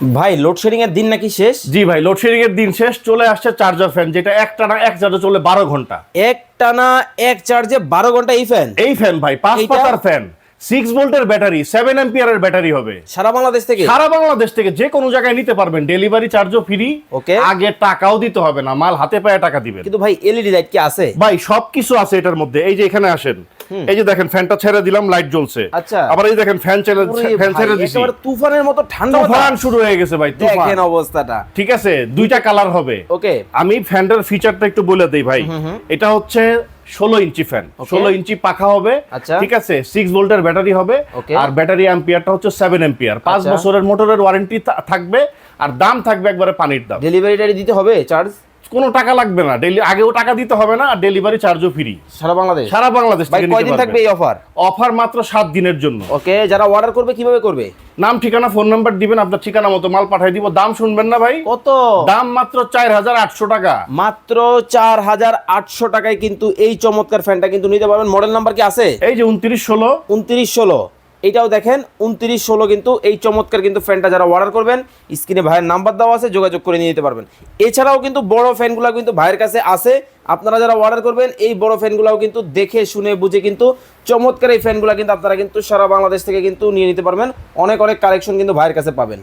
ভাই লোডশেডিং এর দিন নাকি শেষ? জি ভাই, লোডশেডিং এর দিন শেষ। চলে আসছে চার্জার ফ্যান, যেটা একটানা এক চার্জে চলে 12 ঘন্টা। একটানা এক চার্জে 12 ঘন্টা এই ফ্যান? এই ফ্যান ভাই 5 এইটা? পাতার ফ্যান, 6 ভোল্টের ব্যাটারি, 7 অ্যাম্পিয়ারের ব্যাটারি হবে। সারা বাংলাদেশ থেকে? সারা বাংলাদেশ থেকে যে কোনো জায়গায় নিতে পারবেন, ডেলিভারি চার্জও ফ্রি। ওকে। আগে টাকাও দিতে হবে না, মাল হাতে পায়ে টাকা দিবেন। কিন্তু ভাই এলইডি লাইট কি আছে? ভাই সবকিছু আছে এটার মধ্যে। এই যে এখানে আসেন, এই যে দেখেন ফ্যানটা ছেড়ে দিলাম, লাইট জ্বলছে। আচ্ছা। আবার এই দেখেন ফ্যান ছেড়ে দিছি, একেবারে তুফানের মতো ঠান্ডা তুফান শুরু হয়ে গেছে ভাই, তুফান। দেখেন অবস্থাটা। ঠিক আছে, দুইটা কালার হবে। ওকে। আমি ফ্যানটার ফিচারটা একটু বলে দেই ভাই। এটা হচ্ছে 16 ইঞ্চি ফ্যান, 16 ইঞ্চি পাখা হবে। আচ্ছা। ঠিক আছে, 6 ভোল্টের ব্যাটারি হবে। ওকে। আর ব্যাটারি অ্যাম্পিয়ারটা হচ্ছে 7 অ্যাম্পিয়ার। 5 আচ্ছা। বছরের মোটরের ওয়ারেন্টি থাকবে। আর দাম থাকবে একবারে পানির দাম। ডেলিভারি দিতে হবে চার্জ? কোনো টাকা লাগবে না, আগেও টাকা দিতে হবে না, আর ডেলিভারি চার্জও ফ্রি। সারা বাংলাদেশ? সারা বাংলাদেশ ভাই থেকে নিতে কয়দিন থাকবে পারবেন। এই অফার? অফার মাত্র 7 দিনের জন্য। ওকে, যারা অর্ডার করবে কিভাবে করবে? নাম, ঠিকানা, ফোন নাম্বার দিবেন, আপনার ঠিকানা মতো মাল পাঠিয়ে দিব। দাম শুনবেন না ভাই? কত দাম? মাত্র 4800 টাকা। মাত্র 4800 টাকায় কিন্তু এই চমৎকার ফ্যানটা কিন্তু নিতে পারবেন। মডেল নাম্বার কি আছে? এই যে 2916। 2916, এটাও দেখেন 2916 কিন্তু এই চমৎকার কিন্তু ফ্যানটা যারা অর্ডার করবেন, স্ক্রিনে ভাইয়ের নাম্বার দেওয়া আছে, যোগাযোগ করে নিয়ে নিতে পারবেন। এছাড়াও কিন্তু বড় ফ্যানগুলো কিন্তু ভাইয়ের কাছে আছে। আপনারা যারা অর্ডার করবেন এই বড় ফ্যানগুলোও কিন্তু দেখে শুনে বুঝে কিন্তু চমৎকার এই ফ্যানগুলো কিন্তু আপনারা কিন্তু সারা বাংলাদেশ থেকে কিন্তু নিয়ে নিতে পারবেন। অনেক অনেক কালেকশন কিন্তু ভাইয়ের কাছে পাবেন।